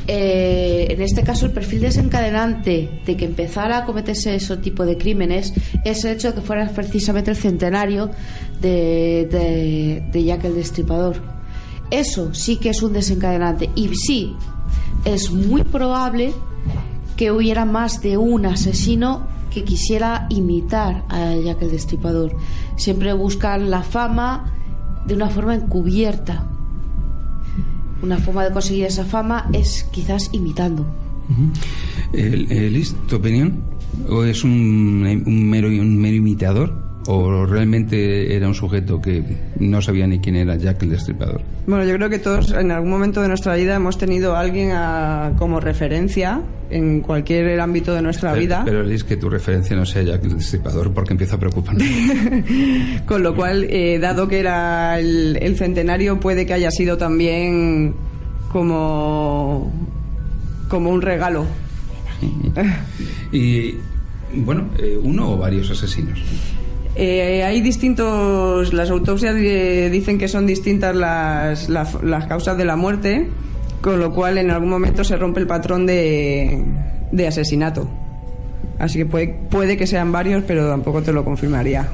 Speaker 3: en este caso el perfil desencadenante de que empezara a cometerse ese tipo de crímenes es el hecho de que fuera precisamente el centenario de Jack el Destripador. Eso sí que es un desencadenante, y sí, es muy probable que hubiera más de un asesino que quisiera imitar a Jack el Destripador. Siempre buscan la fama de una forma encubierta. Una forma de conseguir esa fama es quizás imitando.
Speaker 1: ¿Liz, tu opinión? ¿O es un mero imitador? ¿O realmente era un sujeto que no sabía ni quién era Jack el Destripador?
Speaker 2: Bueno, yo creo que todos en algún momento de nuestra vida hemos tenido a alguien como referencia en cualquier ámbito de nuestra vida.
Speaker 1: Pero Liz, que tu referencia no sea Jack el Destripador, porque empieza a preocuparme.
Speaker 2: Con lo cual, dado que era el centenario, puede que haya sido también como un regalo. Y
Speaker 1: bueno, uno o varios asesinos.
Speaker 2: Hay distintos. Las autopsias dicen que son distintas las causas de la muerte, con lo cual en algún momento se rompe el patrón de asesinato. Así que puede que sean varios, pero tampoco te lo confirmaría.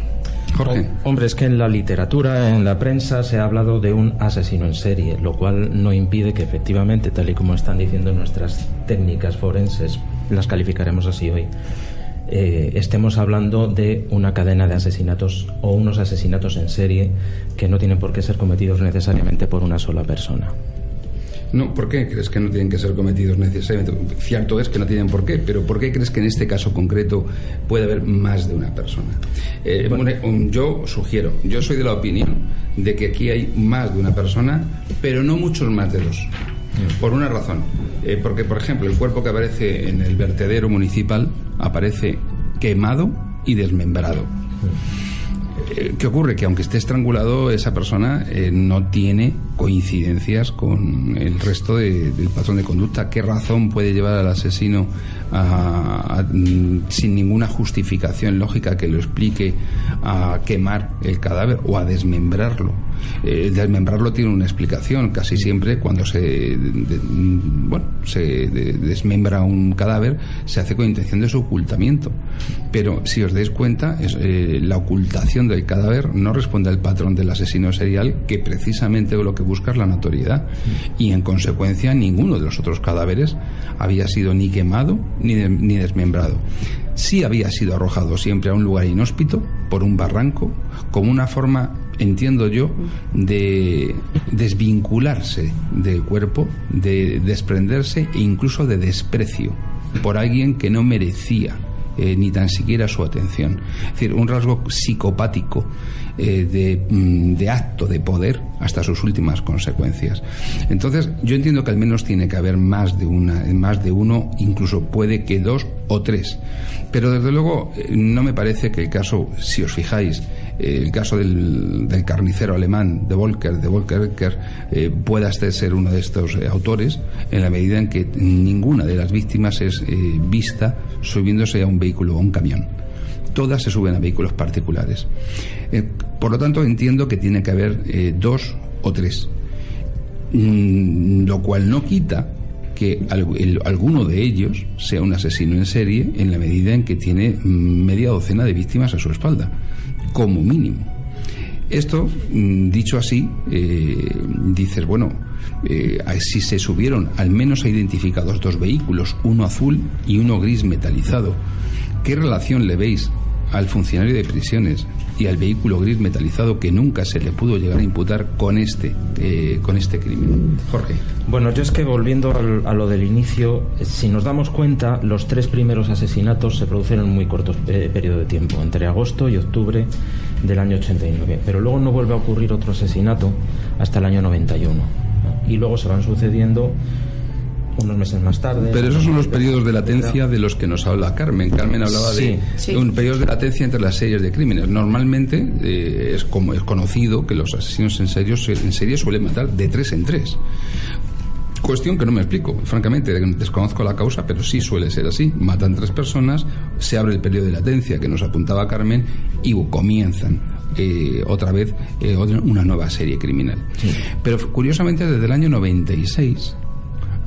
Speaker 1: Jorge.
Speaker 4: Hombre, es que en la literatura, en la prensa, se ha hablado de un asesino en serie, lo cual no impide que efectivamente, tal y como están diciendo nuestras técnicas forenses, las calificaremos así hoy, estemos hablando de una cadena de asesinatos o unos asesinatos en serie que no tienen por qué ser cometidos necesariamente por una sola persona.
Speaker 1: No, ¿por qué crees que no tienen que ser cometidos necesariamente? Cierto es que no tienen por qué, pero ¿por qué crees que en este caso concreto puede haber más de una persona? Yo sugiero, yo soy de la opinión de que aquí hay más de una persona, pero no muchos más de dos. Por una razón, porque por ejemplo el cuerpo que aparece en el vertedero municipal aparece quemado y desmembrado. ¿Qué ocurre? Que aunque esté estrangulado, esa persona no tiene coincidencias con el resto del patrón de conducta. ¿Qué razón puede llevar al asesino sin ninguna justificación lógica que lo explique a quemar el cadáver o a desmembrarlo? Desmembrarlo tiene una explicación. Casi siempre cuando se desmembra un cadáver se hace con intención de su ocultamiento. Pero si os dais cuenta, la ocultación del cadáver no responde al patrón del asesino serial, que precisamente lo que busca es la notoriedad, y en consecuencia ninguno de los otros cadáveres había sido ni quemado ni desmembrado. Sí había sido arrojado siempre a un lugar inhóspito por un barranco, como una forma, entiendo yo, de desvincularse del cuerpo, de desprenderse e incluso de desprecio por alguien que no merecía ni tan siquiera su atención. Es decir, un rasgo psicopático de acto de poder hasta sus últimas consecuencias. Entonces, yo entiendo que al menos tiene que haber más de uno, incluso puede que dos o tres. Pero desde luego no me parece que el caso, si os fijáis, el caso del carnicero alemán de Volker, pueda ser uno de estos autores, en la medida en que ninguna de las víctimas es vista subiéndose a un vehículo o a un camión. Todas se suben a vehículos particulares. Por lo tanto, entiendo que tiene que haber dos o tres, lo cual no quita que alguno de ellos sea un asesino en serie en la medida en que tiene media docena de víctimas a su espalda, como mínimo. Esto, dicho así, dices, bueno, si se subieron al menos identificados dos vehículos, uno azul y uno gris metalizado, ¿qué relación le veis al funcionario de prisiones y al vehículo gris metalizado que nunca se le pudo llegar a imputar con este crimen? Jorge.
Speaker 4: Bueno, yo es que volviendo a lo del inicio, si nos damos cuenta, los tres primeros asesinatos se produjeron en muy corto periodo de tiempo, entre agosto y octubre del año 89, pero luego no vuelve a ocurrir otro asesinato hasta el año 91, y luego se van sucediendo unos meses más tarde.
Speaker 1: Pero esos son los periodos de latencia de los que nos habla Carmen. Carmen hablaba de un periodo de latencia entre las series de crímenes. Normalmente es conocido que los asesinos en serie suelen matar de 3 en 3. Cuestión que no me explico, francamente, desconozco la causa, pero sí suele ser así. Matan 3 personas, se abre el periodo de latencia que nos apuntaba Carmen y comienzan otra vez una nueva serie criminal. Sí. Pero curiosamente desde el año 96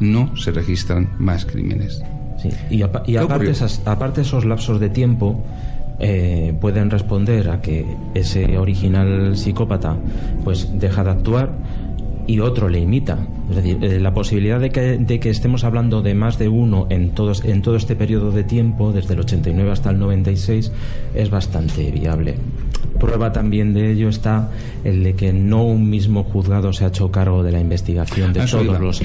Speaker 1: no se registran más crímenes.
Speaker 4: Sí. Y aparte esos lapsos de tiempo pueden responder a que ese original psicópata pues deja de actuar y otro le imita. Es decir, la posibilidad de que estemos hablando de más de uno en todo este periodo de tiempo, desde el 89 hasta el 96, es bastante viable. Prueba también de ello está el de que no un mismo juzgado se ha hecho cargo de la investigación de todos los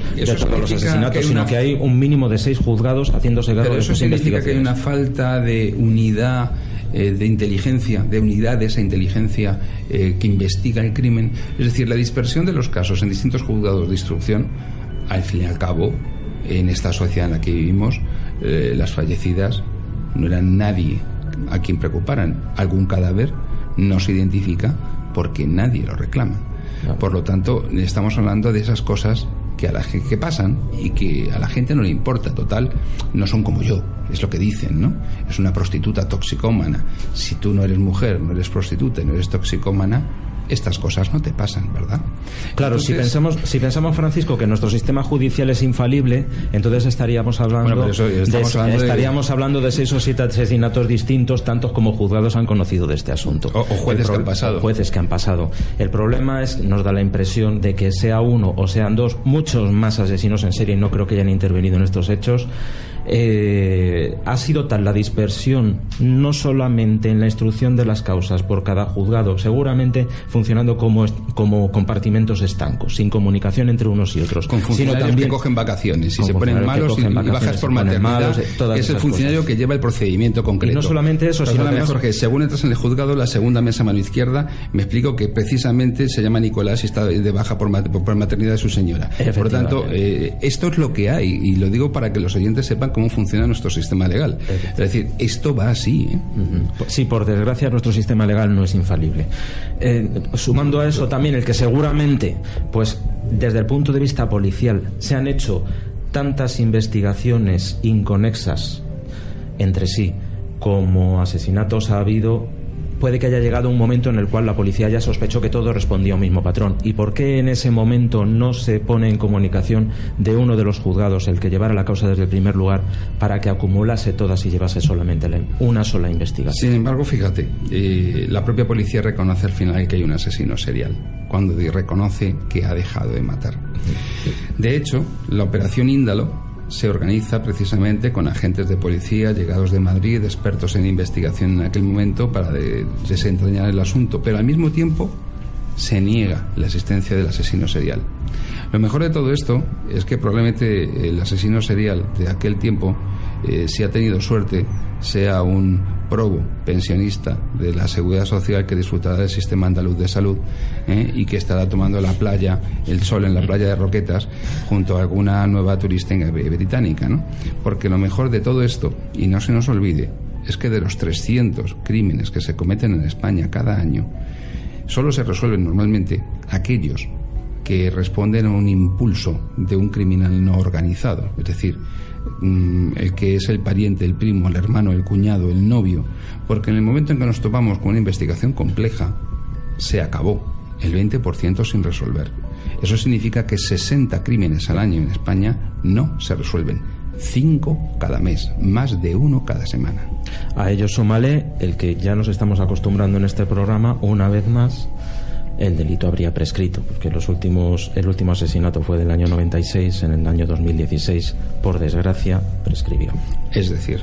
Speaker 4: asesinatos, sino que hay un mínimo de 6 juzgados haciéndose cargo de esas investigaciones.
Speaker 1: Pero eso significa que hay una falta de unidad de inteligencia, de unidad de esa inteligencia que investiga el crimen. Es decir, la dispersión de los casos en distintos juzgados de instrucción, al fin y al cabo, en esta sociedad en la que vivimos, las fallecidas no eran nadie a quien preocuparan. Algún cadáver no se identifica porque nadie lo reclama. No. Por lo tanto, estamos hablando de esas cosas que pasan y que a la gente no le importa. Total, no son como yo, es lo que dicen, ¿no? Es una prostituta toxicómana. Si tú no eres mujer, no eres prostituta y no eres toxicómana, estas cosas no te pasan, ¿verdad?
Speaker 4: Claro, entonces, si pensamos, Francisco, que nuestro sistema judicial es infalible, entonces estaríamos hablando hablando de 6 o 7 asesinatos distintos, tantos como juzgados han conocido de este asunto.
Speaker 1: O jueces que han pasado.
Speaker 4: Jueces que han pasado. El problema es, nos da la impresión de que sea uno o sean dos, muchos más asesinos en serie, no creo que hayan intervenido en estos hechos. Ha sido tal la dispersión, no solamente en la instrucción de las causas por cada juzgado, seguramente funcionando como compartimentos estancos, sin comunicación entre unos y otros,
Speaker 1: con funcionarios también, que cogen vacaciones y se ponen malos y bajas por maternidad, es el funcionario que lleva el procedimiento concreto.
Speaker 4: Y no solamente eso, sino
Speaker 1: además, Jorge, según entras en el juzgado, la segunda mesa a mano izquierda, me explico que precisamente se llama Nicolás y está de baja por maternidad de su señora. Por lo tanto, esto es lo que hay, y lo digo para que los oyentes sepan cómo funciona nuestro sistema legal. Es decir, esto va así, ¿eh?
Speaker 4: Sí, por desgracia nuestro sistema legal no es infalible. Sumando a eso también el que seguramente, pues desde el punto de vista policial, se han hecho tantas investigaciones inconexas entre sí como asesinatos ha habido, puede que haya llegado un momento en el cual la policía ya sospechó que todo respondía a un mismo patrón. ¿Y por qué en ese momento no se pone en comunicación de uno de los juzgados, el que llevara la causa desde el primer lugar, para que acumulase todas y llevase solamente una sola investigación?
Speaker 1: Sin embargo, fíjate, la propia policía reconoce al final que hay un asesino serial, cuando reconoce que ha dejado de matar. De hecho, la operación Índalo se organiza precisamente con agentes de policía llegados de Madrid, expertos en investigación en aquel momento, para desentrañar el asunto, pero al mismo tiempo se niega la existencia del asesino serial. Lo mejor de todo esto es que probablemente el asesino serial de aquel tiempo, si ha tenido suerte, sea un probo pensionista de la Seguridad Social que disfrutará del sistema andaluz de salud, y que estará tomando el sol en la playa de Roquetas junto a alguna nueva turista británica, ¿no? Porque lo mejor de todo esto, y no se nos olvide, es que de los 300 crímenes que se cometen en España cada año, solo se resuelven normalmente aquellos que responden a un impulso de un criminal no organizado, es decir, el que es el pariente, el primo, el hermano, el cuñado, el novio, porque en el momento en que nos topamos con una investigación compleja, se acabó el 20% sin resolver. Eso significa que 60 crímenes al año en España no se resuelven, 5 cada mes, más de 1 cada semana.
Speaker 4: A ello súmale el que ya nos estamos acostumbrando en este programa, una vez más, el delito habría prescrito, porque el último asesinato fue del año 96, en el año 2016, por desgracia, prescribió.
Speaker 1: Es decir,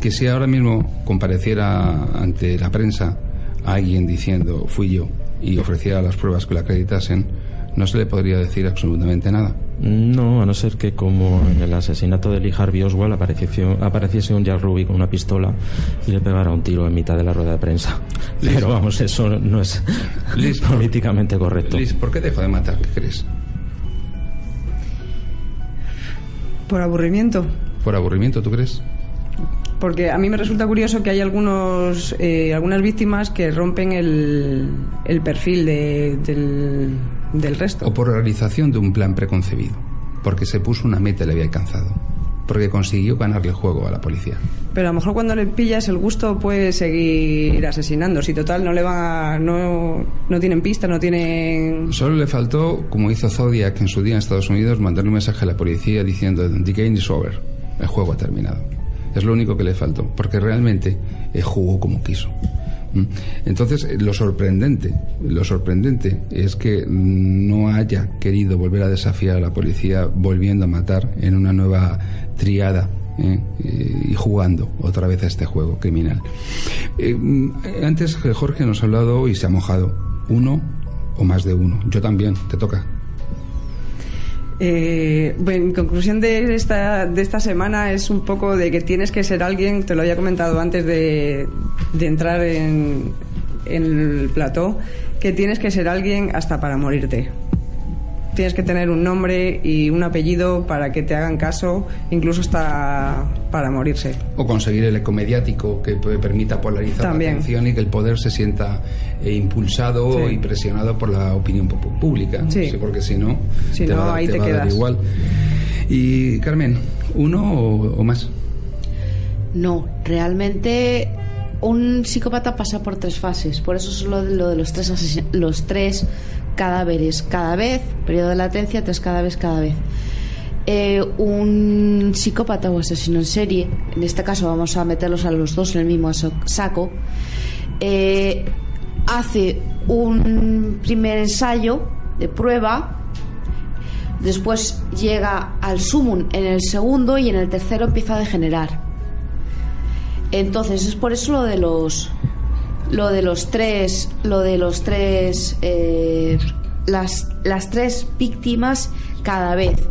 Speaker 1: que si ahora mismo compareciera ante la prensa alguien diciendo fui yo y ofreciera las pruebas que lo acreditasen, no se le podría decir absolutamente nada.
Speaker 4: No, a no ser que, como en el asesinato de Lee Harvey Oswald, apareciese un Jack Ruby con una pistola y le pegara un tiro en mitad de la rueda de prensa. Pero vamos, eso no es políticamente correcto.
Speaker 1: Liz, ¿por qué dejó de matar? ¿Qué crees?
Speaker 2: Por aburrimiento.
Speaker 1: ¿Por aburrimiento, tú crees?
Speaker 2: Porque a mí me resulta curioso que hay algunas víctimas que rompen el perfil del resto.
Speaker 1: O por realización de un plan preconcebido, porque se puso una meta y le había alcanzado, porque consiguió ganarle el juego a la policía.
Speaker 2: Pero a lo mejor cuando le pillas el gusto puede seguir asesinando. Si total no tienen pista, no tienen...
Speaker 1: Solo le faltó, como hizo Zodiac en su día en Estados Unidos, mandarle un mensaje a la policía diciendo "The game is over", el juego ha terminado. Es lo único que le faltó, porque realmente jugó como quiso. Entonces, lo sorprendente es que no haya querido volver a desafiar a la policía volviendo a matar en una nueva triada y jugando otra vez a este juego criminal. Antes Jorge nos ha hablado y se ha mojado. ¿Uno o más de uno? Yo también. Te toca.
Speaker 2: Bueno, en conclusión de esta semana es un poco de que tienes que ser alguien, te lo había comentado antes de entrar en el plató, que tienes que ser alguien hasta para morirte. Tienes que tener un nombre y un apellido para que te hagan caso, incluso hasta para morirse. O conseguir el eco mediático que permita polarizar también la atención y que el poder se sienta impulsado y presionado por la opinión pública. Sí. Porque si no, ahí te va a dar igual. Y Carmen, ¿uno o más?
Speaker 3: No, realmente un psicópata pasa por 3 fases. Por eso es lo de los tres cadáveres cada vez, periodo de latencia 3 cadáveres cada vez. Un psicópata o asesino en serie, en este caso vamos a meterlos a los dos en el mismo saco, hace un primer ensayo de prueba, después llega al sumum en el segundo y en el tercero empieza a degenerar. Entonces es por eso las 3 víctimas cada vez.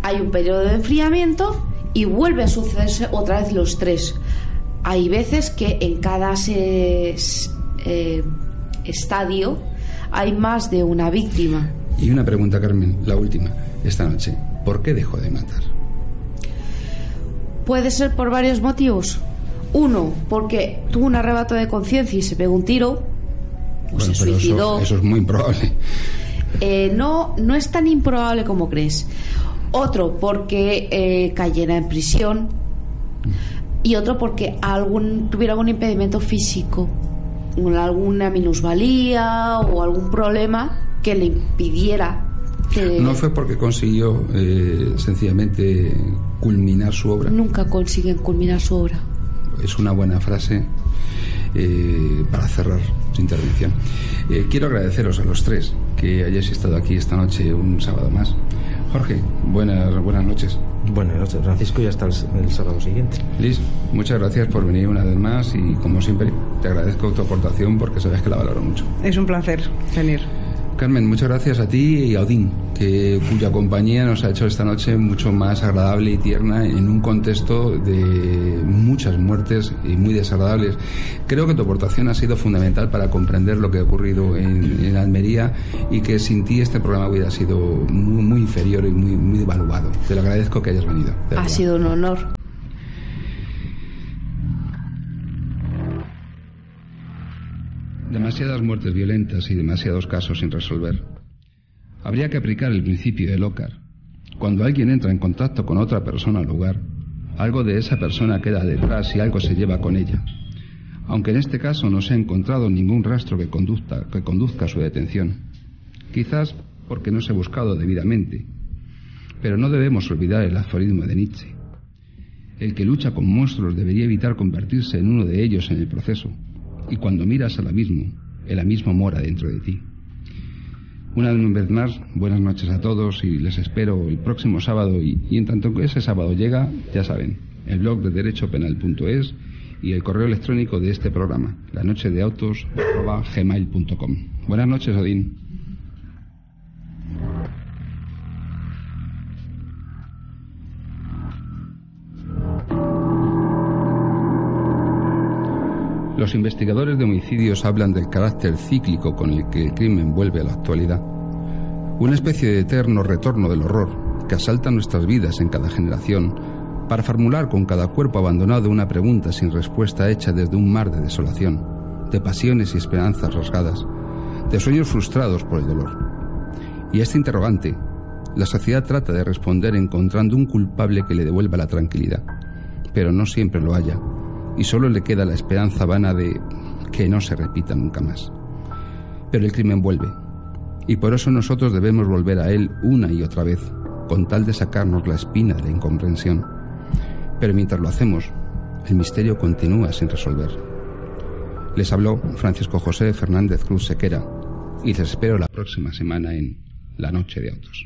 Speaker 3: Hay un periodo de enfriamiento y vuelve a sucederse otra vez los 3. Hay veces que en cada estadio hay más de una víctima.
Speaker 1: Y una pregunta, Carmen, la última, esta noche. ¿Por qué dejó de matar?
Speaker 3: Puede ser por varios motivos. Uno, porque tuvo un arrebato de conciencia y se pegó un tiro o se suicidó.
Speaker 1: Eso es muy improbable.
Speaker 3: No es tan improbable como crees. Otro, porque cayera en prisión. Y otro, porque tuviera algún impedimento físico, alguna minusvalía o algún problema que le impidiera que...
Speaker 1: No fue porque consiguió sencillamente culminar su obra.
Speaker 3: Nunca consiguen culminar su obra.
Speaker 1: Es una buena frase para cerrar su intervención. Quiero agradeceros a los 3 que hayáis estado aquí esta noche, un sábado más. Jorge, buenas noches.
Speaker 4: Buenas noches, Francisco, y hasta el sábado siguiente.
Speaker 1: Liz, muchas gracias por venir una vez más y, como siempre, te agradezco tu aportación porque sabes que la valoro mucho.
Speaker 2: Es un placer venir.
Speaker 1: Carmen, muchas gracias a ti y a Odín, cuya compañía nos ha hecho esta noche mucho más agradable y tierna en un contexto de muchas muertes y muy desagradables. Creo que tu aportación ha sido fundamental para comprender lo que ha ocurrido en Almería y que sin ti este programa hubiera sido muy, muy inferior y muy, muy devaluado. Te lo agradezco que hayas venido.
Speaker 3: Ha sido un honor.
Speaker 1: Demasiadas muertes violentas y demasiados casos sin resolver. Habría que aplicar el principio de Lockhart. Cuando alguien entra en contacto con otra persona al lugar, algo de esa persona queda detrás y algo se lleva con ella. Aunque en este caso no se ha encontrado ningún rastro que conduzca a su detención. Quizás porque no se ha buscado debidamente. Pero no debemos olvidar el aforismo de Nietzsche. El que lucha con monstruos debería evitar convertirse en uno de ellos en el proceso. Y cuando miras al abismo, el abismo mora dentro de ti. Una vez más, buenas noches a todos y les espero el próximo sábado y en tanto que ese sábado llega, ya saben, el blog de derechopenal.es y el correo electrónico de este programa, lanochedeautos@gmail.com. Buenas noches, Odín. Los investigadores de homicidios hablan del carácter cíclico con el que el crimen vuelve a la actualidad. Una especie de eterno retorno del horror que asalta nuestras vidas en cada generación para formular con cada cuerpo abandonado una pregunta sin respuesta hecha desde un mar de desolación, de pasiones y esperanzas rasgadas, de sueños frustrados por el dolor. Y a este interrogante, la sociedad trata de responder encontrando un culpable que le devuelva la tranquilidad, pero no siempre lo halla. Y solo le queda la esperanza vana de que no se repita nunca más. Pero el crimen vuelve, y por eso nosotros debemos volver a él una y otra vez, con tal de sacarnos la espina de la incomprensión. Pero mientras lo hacemos, el misterio continúa sin resolver. Les habló Francisco José Fernández Cruz Sequera, y les espero la próxima semana en La Noche de Autos.